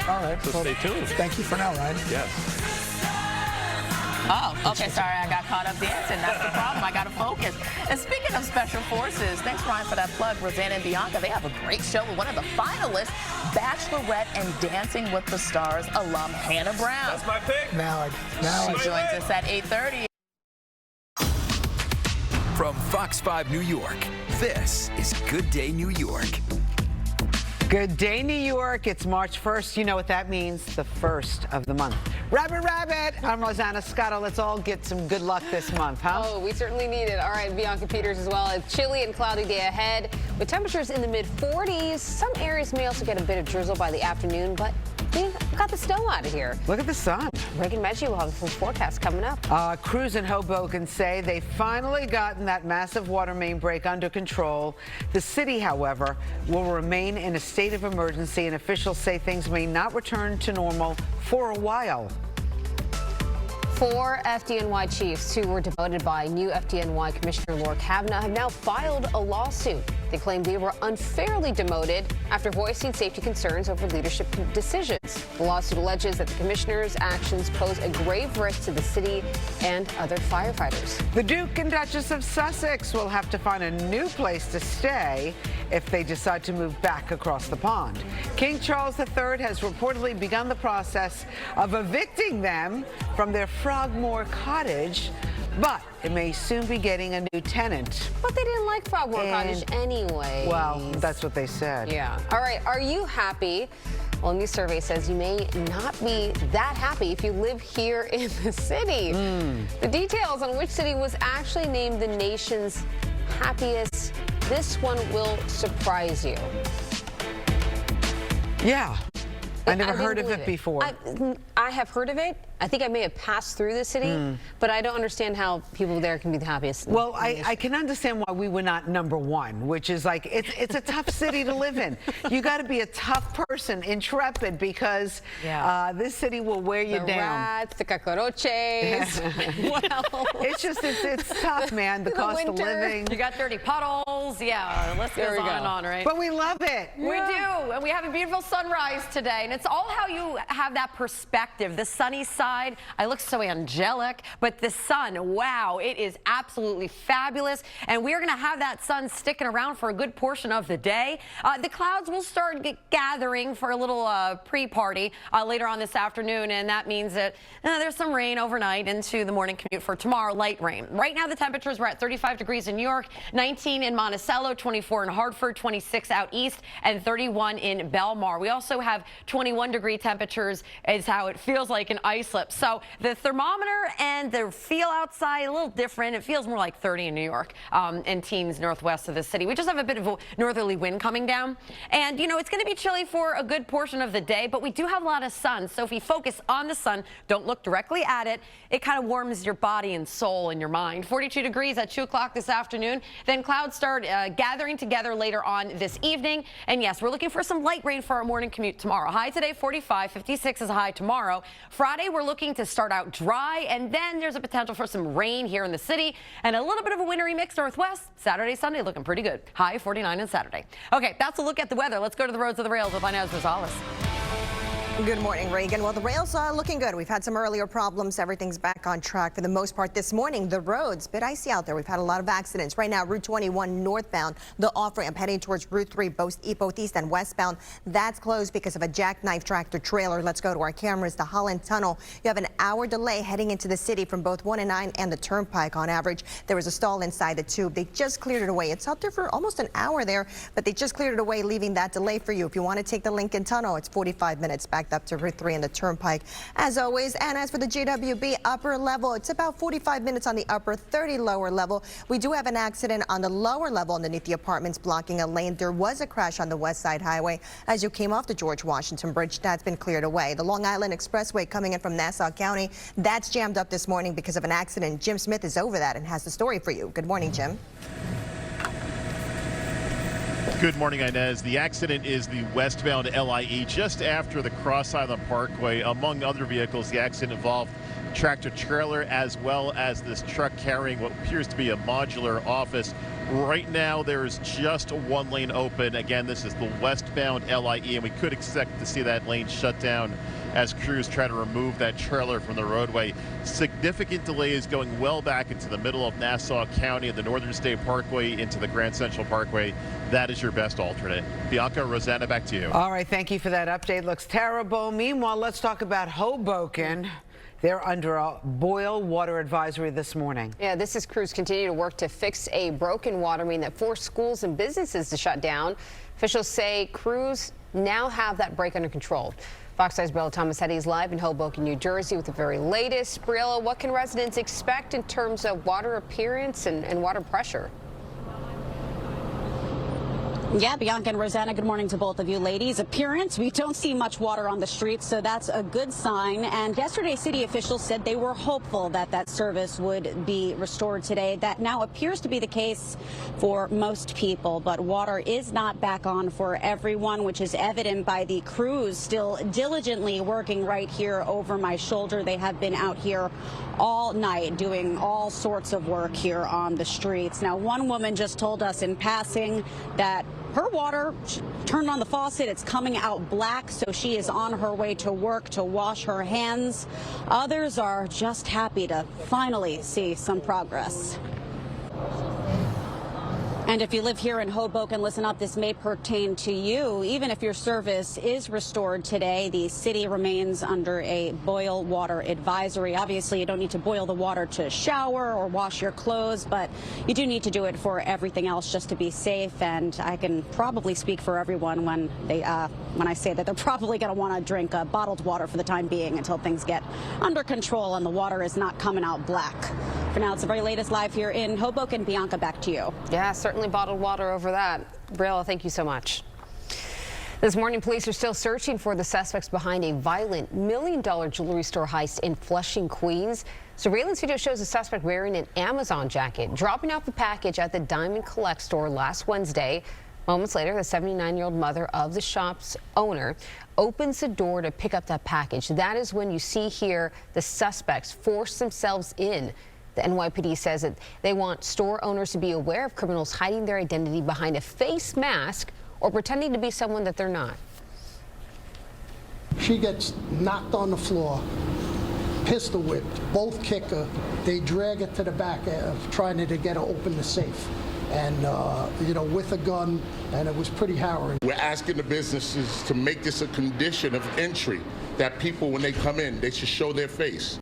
All right. So stay tuned. Thank you for now, Ryan. Yes. Oh, okay, sorry, I got caught up dancing. That's the problem. I got to focus. And speaking of special forces, thanks, Ryan, for that plug. Rosanna and Bianca, they have a great show with one of the finalists, Bachelorette and Dancing with the Stars alum Hannah Brown. That's my pick. Mallard. She joins us at 8:30. From Fox 5 New York, this is Good Day New York. Good day, New York. It's March 1st. You know what that means, the first of the month. Rabbit, rabbit. I'm Rosanna Scotto. Let's all get some good luck this month, huh? Oh, we certainly need it. All right, Bianca Peters as well. A chilly and cloudy day ahead with temperatures in the mid-40s. Some areas may also get a bit of drizzle by the afternoon, but we got the snow out of here. Look at the sun. Reagan Meggie will have a full forecast coming up. Crews in Hoboken say they've finally gotten that massive water main break under control. The city, however, will remain in a state of emergency, and officials say things may not return to normal for a while. 4 FDNY chiefs who were demoted by new FDNY Commissioner Laura Kavanaugh have now filed a lawsuit. They claim they were unfairly demoted after voicing safety concerns over leadership decisions. The lawsuit alleges that the commissioner's actions pose a grave risk to the city and other firefighters. The Duke and Duchess of Sussex will have to find a new place to stay if they decide to move back across the pond. King Charles III has reportedly begun the process of evicting them from their Frogmore cottage, but it may soon be getting a new tenant. But they didn't like Frogmore Cottage anyway. Well, that's what they said. Yeah. All right. Are you happy? Well, a new survey says you may not be that happy if you live here in the city. The details on which city was actually named the nation's happiest, this one will surprise you. Yeah. I never heard of it before. I have heard of it. I think I may have passed through the city, but I don't understand how people there can be the happiest. Well, I can understand why we were not #1, which is like, it's a tough city to live in. You got to be a tough person, intrepid, because this city will wear you down. The rats, the cockroaches. Well, it's tough, man. The cost of living. You got dirty puddles. Yeah, the list goes on and on, right? But we love it. We do, and we have a beautiful sunrise today, and it's all how you have that perspective. The sunny side, I look so angelic, but the sun, wow, it is absolutely fabulous, and we're going to have that sun sticking around for a good portion of the day. The clouds will start gathering for a little pre-party later on this afternoon, and that means that there's some rain overnight into the morning commute for tomorrow, light rain. Right now, the temperatures were at 35 degrees in New York, 19 in Monticello, 24 in Hartford, 26 out east, and 31 in Belmar. We also have 21-degree temperatures is how it feels like in Islip. So the thermometer and the feel outside a little different. It feels more like 30 in New York and teens northwest of the city. We just have a bit of a northerly wind coming down. And, you know, it's going to be chilly for a good portion of the day, but we do have a lot of sun. So if you focus on the sun, don't look directly at it, it kind of warms your body and soul and your mind. 42 degrees at 2 o'clock this afternoon. Then clouds start gathering together later on this evening. And yes, we're looking for some light rain for our morning commute tomorrow. High today, 45, 56 is a high tomorrow. Friday, we're looking to start out dry, and then there's a potential for some rain here in the city and a little bit of a wintry mix northwest. Saturday, Sunday looking pretty good. High 49 on Saturday. Okay, that's a look at the weather. Let's go to the roads of the rails with Inez Rosales. Good morning, Reagan. Well, the rails are looking good. We've had some earlier problems. Everything's back on track for the most part this morning. The roads, a bit icy out there. We've had a lot of accidents. Right now, Route 21 northbound, the off-ramp heading towards Route 3, both east and westbound. That's closed because of a jackknife tractor trailer. Let's go to our cameras. The Holland Tunnel. You have an hour delay heading into the city from both 1 and 9 and the Turnpike on average. There was a stall inside the tube. They just cleared it away. It's out there for almost an hour there, but they just cleared it away, leaving that delay for you. If you want to take the Lincoln Tunnel, it's 45 minutes backed up to Route 3 and the Turnpike as always. And as for the GWB upper level, it's about 45 minutes on the upper, 30 lower level. We do have an accident on the lower level underneath the apartments blocking a lane. There was a crash on the West Side Highway as you came off the George Washington Bridge. That's been cleared away. The Long Island Expressway coming in from Nassau County, that's jammed up this morning because of an accident. Jim Smith is over that and has the story for you. Good morning, Jim. Good morning, Inez. The accident is the westbound LIE just after the Cross Island Parkway. Among other vehicles, the accident involved tractor trailer as well as this truck carrying what appears to be a modular office. Right now, there is just one lane open. Again, this is the westbound LIE, and we could expect to see that lane shut down as crews try to remove that trailer from the roadway. Significant delays going well back into the middle of Nassau County and the Northern State Parkway into the Grand Central Parkway. That is your best alternate. Bianca, Rosanna, back to you. All right, thank you for that update. Looks terrible. Meanwhile, let's talk about Hoboken. They're under a boil water advisory this morning. Yeah, this is crews continue to work to fix a broken water main that forced schools and businesses to shut down. Officials say crews now have that break under control. Fox 5's Briella Thomas-Hetty is live in Hoboken, New Jersey with the very latest. Briella, what can residents expect in terms of water appearance and water pressure? Yeah, Bianca and Rosanna, good morning to both of you ladies. Appearance, we don't see much water on the streets, so that's a good sign. And yesterday, city officials said they were hopeful that that service would be restored today. That now appears to be the case for most people, but water is not back on for everyone, which is evident by the crews still diligently working right here over my shoulder. They have been out here all night doing all sorts of work here on the streets. Now, one woman just told us in passing that her water turned on the faucet. It's coming out black, so she is on her way to work to wash her hands. Others are just happy to finally see some progress. And if you live here in Hoboken, listen up, this may pertain to you. Even if your service is restored today, the city remains under a boil water advisory. Obviously, you don't need to boil the water to shower or wash your clothes, but you do need to do it for everything else just to be safe. And I can probably speak for everyone when I say that they're probably going to want to drink bottled water for the time being until things get under control and the water is not coming out black. For now, it's the very latest live here in Hoboken. Bianca, back to you. Yeah, certainly bottled water over that. Briella, thank you so much. This morning, police are still searching for the suspects behind a violent $1 million jewelry store heist in Flushing, Queens. Surveillance video shows the suspect wearing an Amazon jacket, dropping off the package at the Diamond Collect store last Wednesday. Moments later, the 79-year-old mother of the shop's owner opens the door to pick up that package. That is when you see here the suspects force themselves in. The NYPD says that they want store owners to be aware of criminals hiding their identity behind a face mask or pretending to be someone that they're not. She gets knocked on the floor, pistol whipped, both kick her. They drag her to the back, trying to get her open the safe. And, with a gun, and it was pretty harrowing. We're asking the businesses to make this a condition of entry, that people, when they come in, they should show their face.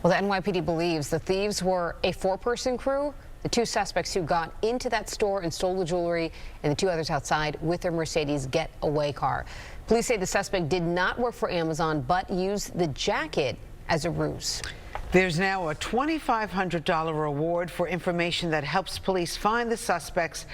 Well, the NYPD believes the thieves were a four-person crew. The two suspects who got into that store and stole the jewelry, and the two others outside with their Mercedes getaway car. Police say the suspect did not work for Amazon, but used the jacket as a ruse. There's now a $2,500 reward for information that helps police find the suspects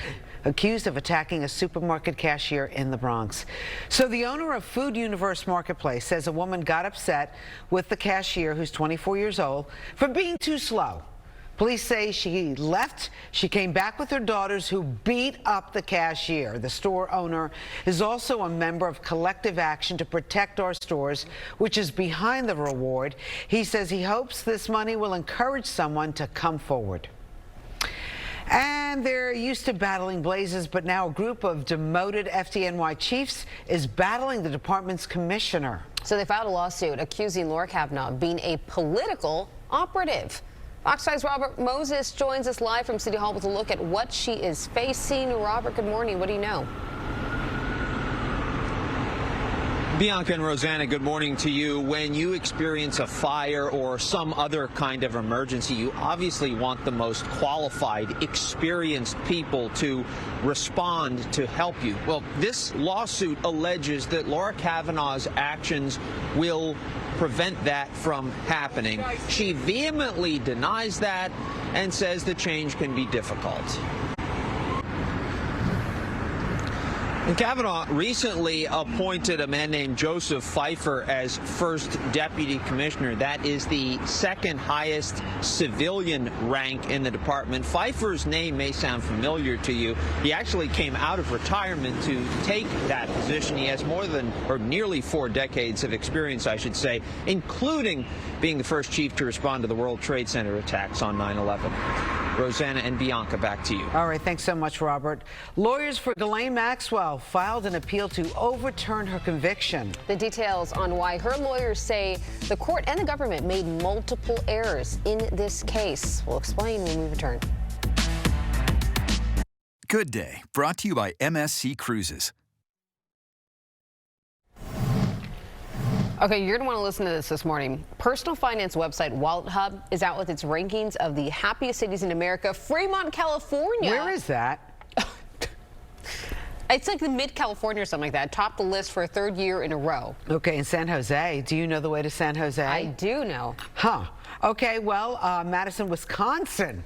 accused of attacking a supermarket cashier in the Bronx. So the owner of Food Universe Marketplace says a woman got upset with the cashier, who's 24 years old, for being too slow. Police say she left. She came back with her daughters, who beat up the cashier. The store owner is also a member of Collective Action to Protect Our Stores, which is behind the reward. He says he hopes this money will encourage someone to come forward. And they're used to battling blazes, but now a group of demoted FDNY chiefs is battling the department's commissioner. So they filed a lawsuit accusing Laura Kavanaugh of being a political operative. Fox 5's Robert Moses joins us live from City Hall with a look at what she is facing. Robert, good morning. What do you know? Bianca and Rosanna, good morning to you. When you experience a fire or some other kind of emergency, you obviously want the most qualified, experienced people to respond to help you. Well, this lawsuit alleges that Laura Kavanaugh's actions will prevent that from happening. She vehemently denies that and says the change can be difficult. And Kavanaugh recently appointed a man named Joseph Pfeiffer as first deputy commissioner. That is the second highest civilian rank in the department. Pfeiffer's name may sound familiar to you. He actually came out of retirement to take that position. He has nearly 4 decades of experience, I should say, including being the first chief to respond to the World Trade Center attacks on 9/11. Rosanna and Bianca, back to you. All right, thanks so much, Robert. Lawyers for Ghislaine Maxwell filed an appeal to overturn her conviction. The details on why her lawyers say the court and the government made multiple errors in this case. We'll explain when we return. Good Day, brought to you by MSC Cruises. Okay, you're going to want to listen to this morning. Personal finance website Wallet Hub is out with its rankings of the happiest cities in America. Fremont, California. Where is that? It's like the mid-California or something like that. Topped the list for a third year in a row. Okay, in San Jose. Do you know the way to San Jose? I do know. Huh. Okay, well, Madison, Wisconsin.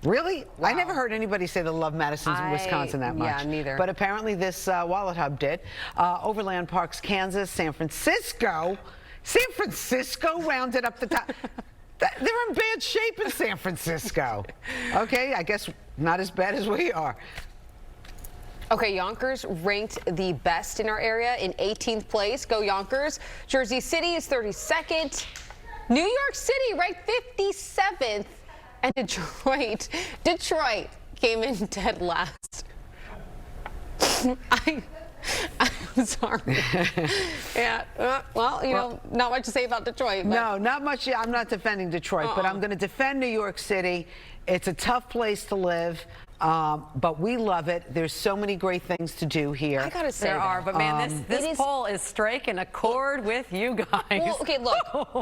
Really? Wow. I never heard anybody say they love Madison, Wisconsin that much. Yeah, neither. But apparently this Wallet Hub did. Overland Parks, Kansas, San Francisco. San Francisco rounded up the top. They're in bad shape in San Francisco. Okay, I guess not as bad as we are. Okay, Yonkers ranked the best in our area in 18th place. Go Yonkers. Jersey City is 32nd. New York City ranked 57th. And Detroit came in dead last. I'm sorry. Yeah, well, you know, not much to say about Detroit. But. No, not much. I'm not defending Detroit, but I'm going to defend New York City. It's a tough place to live, but we love it. There's so many great things to do here. I got to say there are, but man, this poll is striking a chord with you guys. Well, okay, look,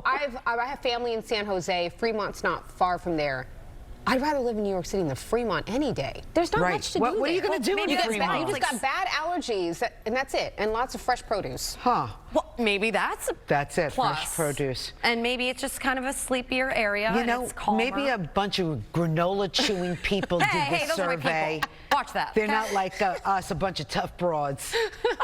I have family in San Jose. Fremont's not far from there. I'd rather live in New York City than Fremont any day. There's not much to do there. What are you going to do in Fremont? You just got bad allergies, and that's it, and lots of fresh produce. Huh. Well, maybe that's it, plus. fresh produce. And maybe it's just kind of a sleepier area. You know, and it's calmer. maybe a bunch of granola chewing people did the survey. Watch that. They're not like us, a bunch of tough broads.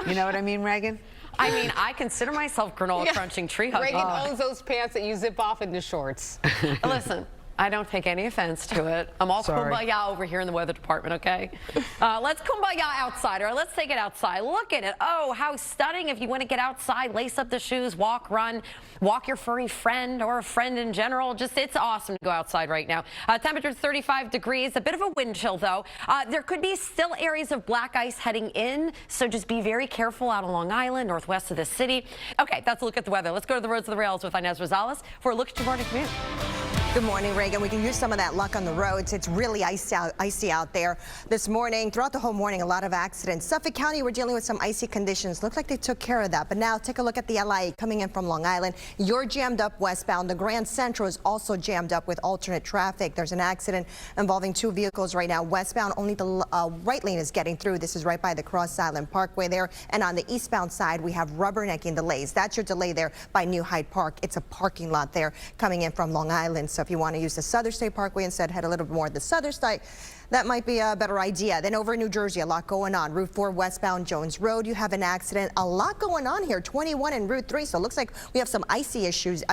You know what I mean, Reagan? I mean, I consider myself granola crunching tree hugger. Reagan owns those pants that you zip off into shorts. Listen. I don't take any offense to it. I'm all kumbaya over here in the weather department, okay? Let's kumbaya outside, or let's take it outside. Look at it. Oh, how stunning. If you want to get outside, lace up the shoes, walk, run, walk your furry friend or a friend in general. Just, it's awesome to go outside right now. Temperature 35 degrees, a bit of a wind chill, though. There could be still areas of black ice heading in, so just be very careful out on Long Island, northwest of the city. Okay, that's a look at the weather. Let's go to the roads of the rails with Inez Rosales for a look at your morning commute. Good morning, Reagan. We can use some of that luck on the roads. It's really icy out there this morning. Throughout the whole morning, a lot of accidents. Suffolk County, we're dealing with some icy conditions. Looks like they took care of that. But now take a look at the LIE coming in from Long Island. You're jammed up westbound. The Grand Central is also jammed up with alternate traffic. There's an accident involving two vehicles right now. Westbound, only the right lane is getting through. This is right by the Cross Island Parkway there. And on the eastbound side, we have rubbernecking delays. That's your delay there by New Hyde Park. It's a parking lot there coming in from Long Island. So if you want to use the Southern State Parkway instead, head a little bit more to the Southern State. That might be a better idea. Then over in New Jersey, a lot going on. Route 4 westbound Jones Road, you have an accident. A lot going on here. 21 and Route 3. So it looks like we have some icy issues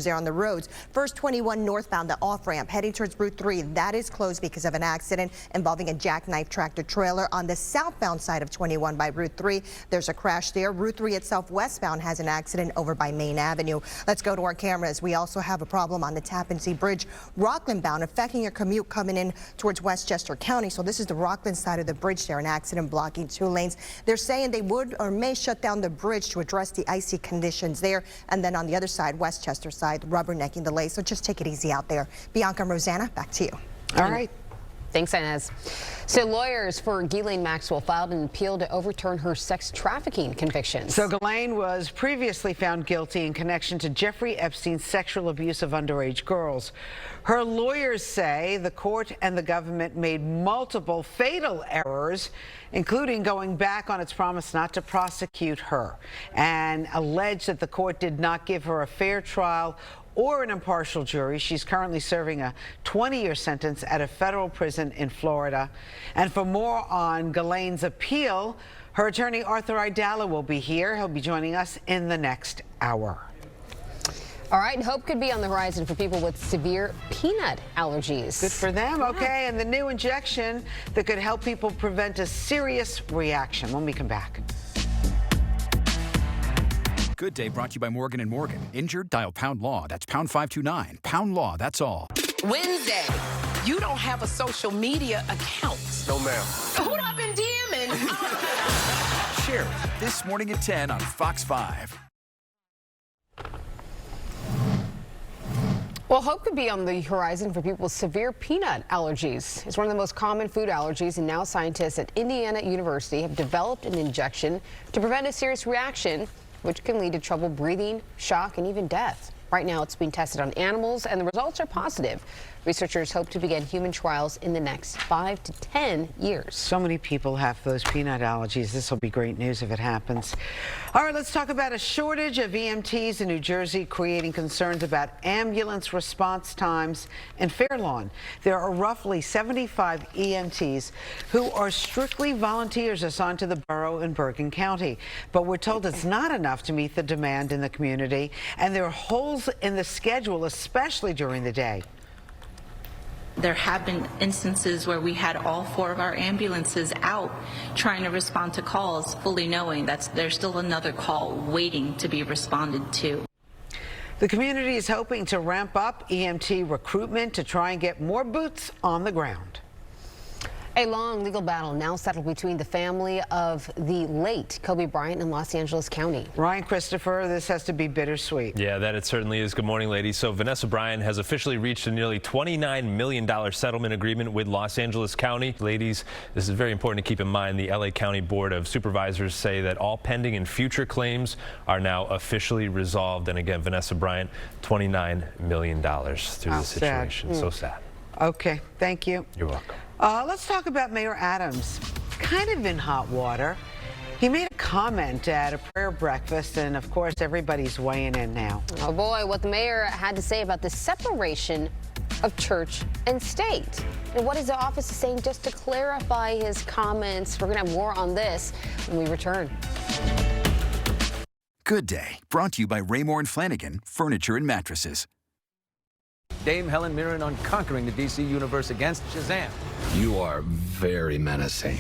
there on the roads. First 21 northbound, the off-ramp heading towards Route 3. That is closed because of an accident involving a jackknife tractor trailer. On the southbound side of 21 by Route 3, there's a crash there. Route 3 itself westbound has an accident over by Main Avenue. Let's go to our cameras. We also have a problem on the Tappan Zee Bridge, Rockland bound, affecting your commute coming in towards Westchester County. So this is the Rockland side of the bridge there, an accident blocking 2 lanes. They're saying they would or may shut down the bridge to address the icy conditions there. And then on the other side, Westchester side, rubbernecking delays. So just take it easy out there. Bianca and Rosanna, back to you. All right. Thanks, Inez. So lawyers for Ghislaine Maxwell filed an appeal to overturn her sex trafficking convictions. So Ghislaine was previously found guilty in connection to Jeffrey Epstein's sexual abuse of underage girls. Her lawyers say the court and the government made multiple fatal errors, including going back on its promise not to prosecute her, and allege that the court did not give her a fair trial or an impartial jury. She's currently serving a 20-year sentence at a federal prison in Florida. And for more on Ghislaine's appeal, her attorney Arthur Aidala will be here. He'll be joining us in the next hour. All right, hope could be on the horizon for people with severe peanut allergies. Good for them. Okay, and the new injection that could help people prevent a serious reaction when we come back. Good Day brought to you by Morgan & Morgan. Injured? Dial #law. That's #529. #law, that's all. Wednesday, You don't have a social media account. No, ma'am. Who I've been DMing? Share it this morning at 10 on Fox 5. Well, hope could be on the horizon for people with severe peanut allergies. It's one of the most common food allergies, and now scientists at Indiana University have developed an injection to prevent a serious reaction, which can lead to trouble breathing, shock, and even death. Right now, it's being tested on animals, and the results are positive. Researchers hope to begin human trials in the next 5 to 10 years. So many people have those peanut allergies. This will be great news if it happens. All right, let's talk about a shortage of EMTs in New Jersey, creating concerns about ambulance response times in Fairlawn. There are roughly 75 EMTs who are strictly volunteers assigned to the borough in Bergen County. But we're told it's not enough to meet the demand in the community, and there are holes in the schedule, especially during the day. There have been instances where we had all 4 of our ambulances out trying to respond to calls, fully knowing that there's still another call waiting to be responded to. The community is hoping to ramp up EMT recruitment to try and get more boots on the ground. A long legal battle now settled between the family of the late Kobe Bryant in Los Angeles County. Ryan Christopher, this has to be bittersweet. Yeah, that it certainly is. Good morning, ladies. So Vanessa Bryant has officially reached a nearly $29 million settlement agreement with Los Angeles County. Ladies, this is very important to keep in mind. The LA County Board of Supervisors say that all pending and future claims are now officially resolved. And again, Vanessa Bryant, $29 million through this situation. So sad. Okay, thank you. You're welcome. Let's talk about Mayor Adams. Kind of in hot water. He made a comment at a prayer breakfast, and of course, everybody's weighing in now. Oh boy, what the mayor had to say about the separation of church and state. And what is the office saying just to clarify his comments? We're going to have more on this when we return. Good Day, brought to you by Raymore and Flanagan Furniture and Mattresses. Dame Helen Mirren on conquering the DC universe against Shazam. You are very menacing.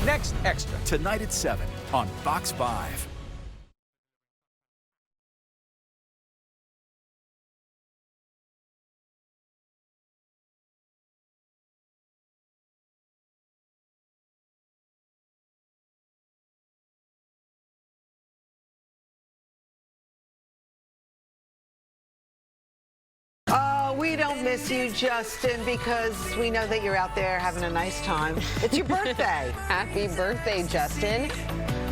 Next Extra. Tonight at 7 on Fox 5. We don't miss you, Justin, because we know that you're out there having a nice time. It's your birthday. Happy birthday, Justin.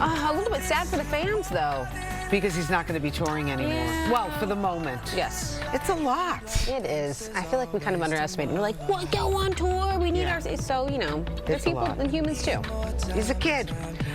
A little bit sad for the fans, though. Because he's not going to be touring anymore. Yeah. Well, for the moment. Yes. It's a lot. It is. I feel like we kind of underestimated. We're like, what, go on tour? We need our... So, you know, there's people and humans, too. He's a kid.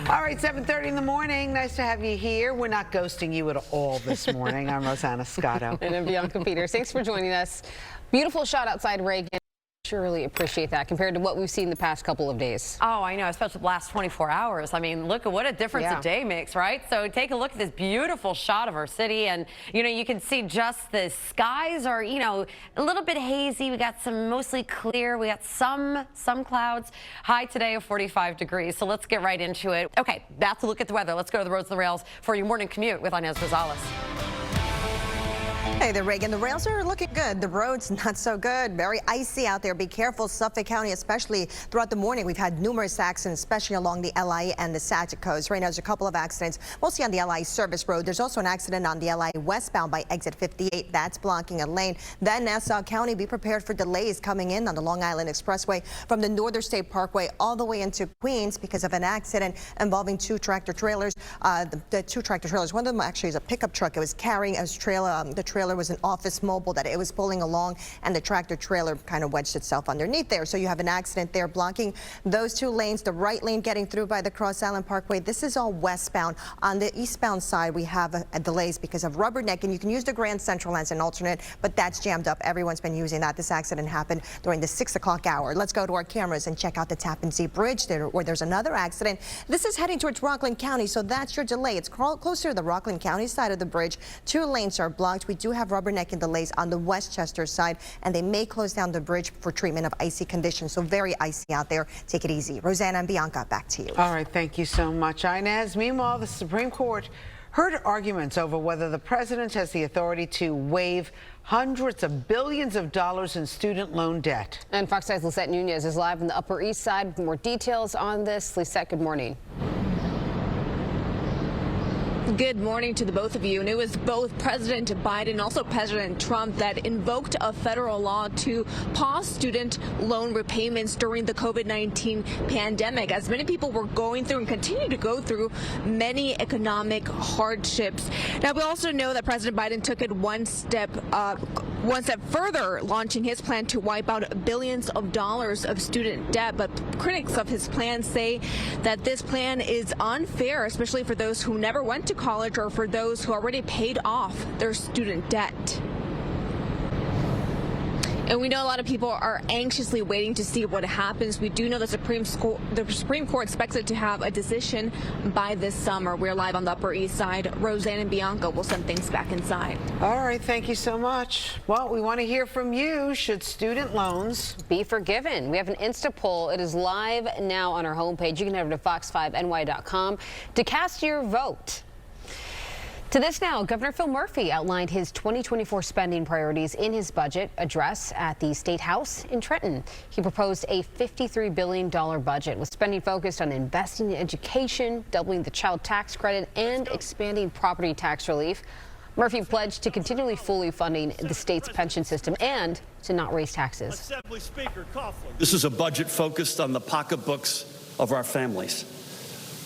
All right, 7:30 in the morning. Nice to have you here. We're not ghosting you at all this morning. I'm Rosanna Scotto. And I'm Bianca Peters. Thanks for joining us. Beautiful shot outside Reagan. Surely appreciate that compared to what we've seen the past couple of days. Oh, I know, especially the last 24 hours. I mean, look at what a difference a day makes, right? So take a look at this beautiful shot of our city, and you know, you can see just the skies are, you know, a little bit hazy. We got some mostly clear. We got some clouds. High today of 45 degrees. So let's get right into it. Okay, that's a look at the weather. Let's go to the roads and the rails for your morning commute with Inez Rosales. Hey there, Reagan. The rails are looking good. The roads not so good. Very icy out there. Be careful. Suffolk County, especially throughout the morning. We've had numerous accidents, especially along the LI and the Saginaw coast. Right now, there's a couple of accidents, mostly on the LI Service Road. There's also an accident on the LI westbound by exit 58. That's blocking a lane. Then Nassau County, be prepared for delays coming in on the Long Island Expressway from the Northern State Parkway all the way into Queens because of an accident involving 2 tractor trailers. The 2 tractor trailers, one of them actually is a pickup truck. It was carrying a trailer. The trailer was an office mobile that it was pulling along, and the tractor trailer kind of wedged itself underneath there. So you have an accident there blocking those 2 lanes. The right lane getting through by the Cross Island Parkway. This is all westbound. On the eastbound side, we have delays because of Rubberneck, and you can use the Grand Central as an alternate, but that's jammed up. Everyone's been using that. This accident happened during the 6 o'clock hour. Let's go to our cameras and check out the Tappan Zee Bridge there, where there's another accident. This is heading towards Rockland County, so that's your delay. It's closer to the Rockland County side of the bridge. 2 lanes are blocked. We do have Rubberneck and delays on the Westchester side, and they may close down the bridge for treatment of icy conditions. So very icy out there. Take it easy. Rosanna and Bianca, back to you. All right, thank you so much, Inez. Meanwhile, the Supreme Court heard arguments over whether the president has the authority to waive hundreds of billions of dollars in student loan debt. And Fox 5's Lisette Nunez is live on the Upper East Side with more details on this. Lisette, good morning. Good morning to the both of you. And it was both President Biden and also President Trump that invoked a federal law to pause student loan repayments during the COVID-19 pandemic, as many people were going through and continue to go through many economic hardships. Now, we also know that President Biden took it one step further, launching his plan to wipe out billions of dollars of student debt. But critics of his plan say that this plan is unfair, especially for those who never went to college or for those who already paid off their student debt. And we know a lot of people are anxiously waiting to see what happens. We do know the Supreme Court expects it to have a decision by this summer. We're live on the Upper East Side. Roseanne and Bianca will send things back inside. All right, thank you so much. Well, we want to hear from you. Should student loans be forgiven? We have an Insta poll. It is live now on our homepage. You can head over to fox5ny.com to cast your vote. To this now, Governor Phil Murphy outlined his 2024 spending priorities in his budget address at the State House in Trenton. He proposed a $53 billion budget with spending focused on investing in education, doubling the child tax credit, and expanding property tax relief. Murphy pledged to continually fully funding the state's pension system and to not raise taxes. Assembly Speaker Coughlin. This is a budget focused on the pocketbooks of our families.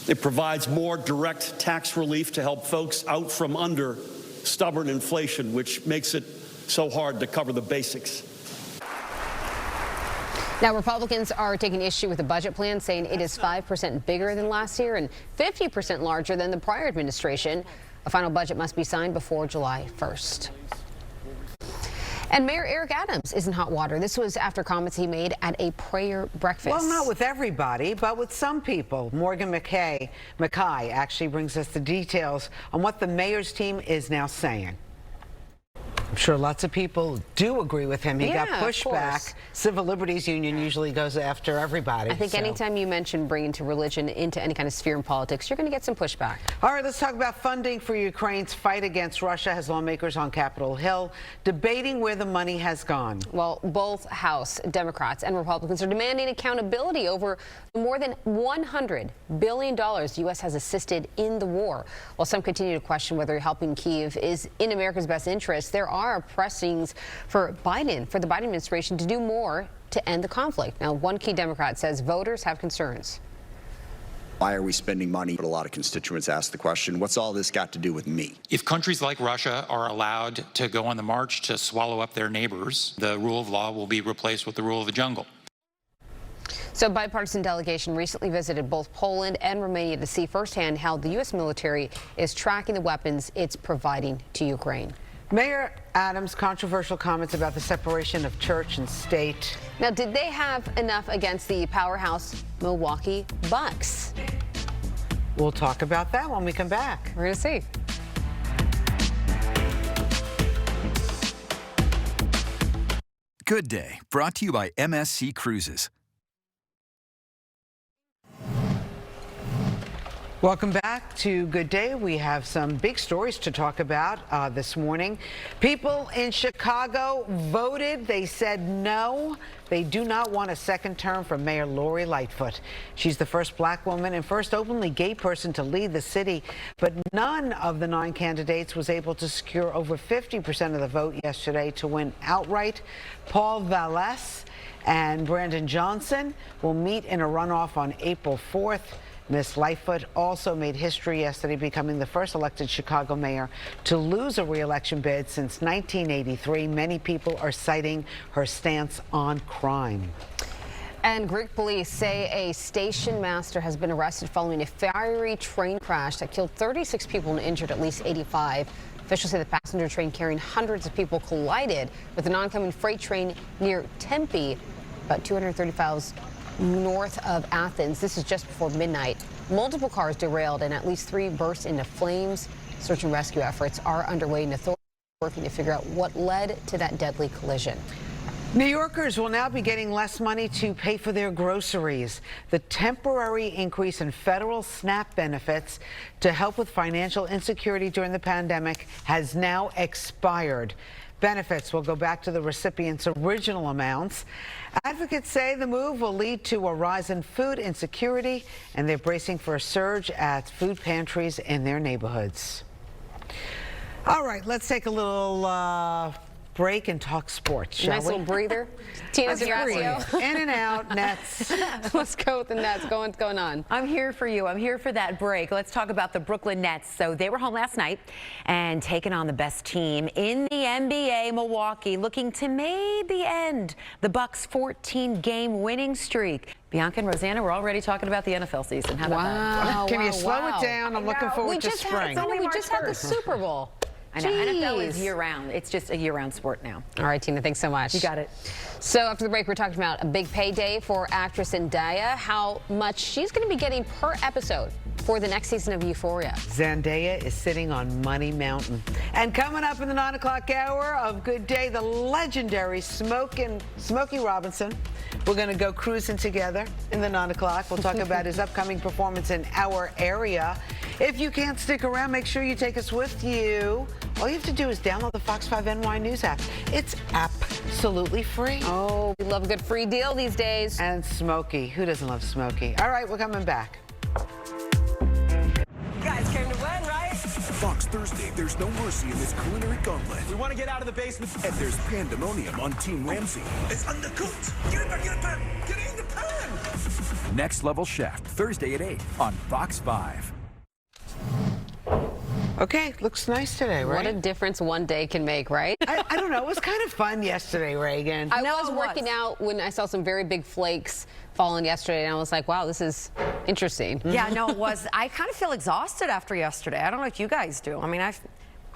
It provides more direct tax relief to help folks out from under stubborn inflation, which makes it so hard to cover the basics. Now, Republicans are taking issue with the budget plan, saying it is 5% bigger than last year and 50% larger than the prior administration. A final budget must be signed before July 1st. And Mayor Eric Adams is in hot water. This was after comments he made at a prayer breakfast. Well, not with everybody, but with some people. Morgan Mackay actually brings us the details on what the mayor's team is now saying. I'm sure lots of people do agree with him. He got pushback. Civil Liberties Union usually goes after everybody. I think anytime you mention bringing to religion into any kind of sphere in politics, you're going to get some pushback. All right, let's talk about funding for Ukraine's fight against Russia as lawmakers on Capitol Hill debating where the money has gone. Well, both House Democrats and Republicans are demanding accountability over more than $100 billion the U.S. has assisted in the war. While some continue to question whether helping Kyiv is in America's best interest, there are pressings for the Biden administration to do more to end the conflict. Now, one key Democrat says voters have concerns. Why are we spending money? But a lot of constituents ask the question, what's all this got to do with me? If countries like Russia are allowed to go on the march to swallow up their neighbors, the rule of law will be replaced with the rule of the jungle. So a bipartisan delegation recently visited both Poland and Romania to see firsthand how the U.S. military is tracking the weapons it's providing to Ukraine. Mayor Adams' controversial comments about the separation of church and state. Now, did they have enough against the powerhouse Milwaukee Bucks? We'll talk about that when we come back. We're going to see. Good Day, brought to you by MSC Cruises. Welcome back to Good Day. We have some big stories to talk about this morning. People in Chicago voted. They said no. They do not want a second term for Mayor Lori Lightfoot. She's the first black woman and first openly gay person to lead the city. But none of the 9 candidates was able to secure over 50% of the vote yesterday to win outright. Paul Valles and Brandon Johnson will meet in a runoff on April 4th. Ms. Lightfoot also made history yesterday, becoming the first elected Chicago mayor to lose a re-election bid since 1983. Many people are citing her stance on crime. And Greek police say a station master has been arrested following a fiery train crash that killed 36 people and injured at least 85. Officials say the passenger train carrying hundreds of people collided with an oncoming freight train near Tempe, about 230 miles north of Athens. This is just before midnight. Multiple cars derailed and at least 3 burst into flames. Search and rescue efforts are underway and authorities are working to figure out what led to that deadly collision. New Yorkers will now be getting less money to pay for their groceries. The temporary increase in federal SNAP benefits to help with financial insecurity during the pandemic has now expired. Benefits will go back to the recipients' original amounts. Advocates say the move will lead to a rise in food insecurity, and they're bracing for a surge at food pantries in their neighborhoods. All right, let's take a little break and talk sports, shall Nice we? little breather. Tina DeGrazio. In and out, Nets. Let's go with the Nets. What's going on? I'm here for you. I'm here for that break. Let's talk about the Brooklyn Nets. So they were home last night and taking on the best team in the NBA, Milwaukee, looking to maybe end the Bucks' 14-game winning streak. Bianca and Rosanna, we're already talking about the NFL season. How about that? Can you slow it down? I'm looking forward to spring. We just had the Super Bowl. I know, NFL is year-round. It's just a year-round sport now. All right, Tina, thanks so much. You got it. So after the break, we're talking about a big payday for actress Zendaya, how much she's going to be getting per episode for the next season of Euphoria. Zendaya is sitting on Money Mountain. And coming up in the 9 o'clock hour of Good Day, the legendary Smokey Robinson. We're going to go cruising together in the 9 o'clock. We'll talk about his upcoming performance in our area. If you can't stick around, make sure you take us with you. All you have to do is download the Fox 5 NY News app. It's absolutely free. Oh, we love a good free deal these days. And Smokey. Who doesn't love Smokey? All right, we're coming back. You guys came to win, right? Fox Thursday, there's no mercy in this culinary gauntlet. We want to get out of the basement. And there's pandemonium on Team Ramsay. It's undercooked. Get it back, get it back. Get it in the pan. Next Level Chef, Thursday at 8 on Fox 5. Okay, looks nice today, right? What a difference one day can make, right? I don't know. It was kind of fun yesterday, Reagan. I was working out when I saw some very big flakes falling yesterday, and I was like, wow, this is interesting. Yeah, no, it was. I kind of feel exhausted after yesterday. I don't know if you guys do. I mean,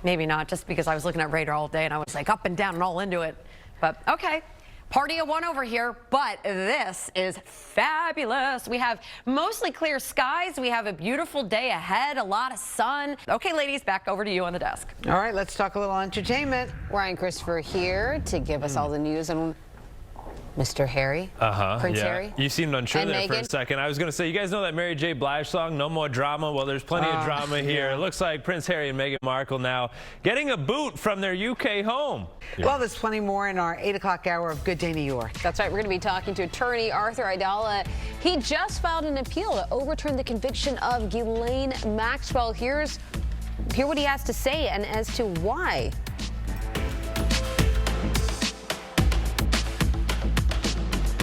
maybe not, just because I was looking at radar all day and I was like up and down and all into it. But okay. Party of one over here, but this is fabulous. We have mostly clear skies. We have a beautiful day ahead, a lot of sun. Okay, ladies, back over to you on the desk. All right, let's talk a little entertainment. Ryan Christopher here to give us all the news on Mr. Harry, Prince Harry. You seemed unsure and there for a Meghan. second. I was going to say, you guys know that Mary J. Blige song, No More Drama? Well, there's plenty of drama here. It looks like Prince Harry and Meghan Markle now getting a boot from their UK home. Well, there's plenty more in our 8 o'clock hour of Good Day New York. That's right. We're going to be talking to attorney Arthur Aidala. He just filed an appeal to overturn the conviction of Ghislaine Maxwell. Hear what he has to say and as to why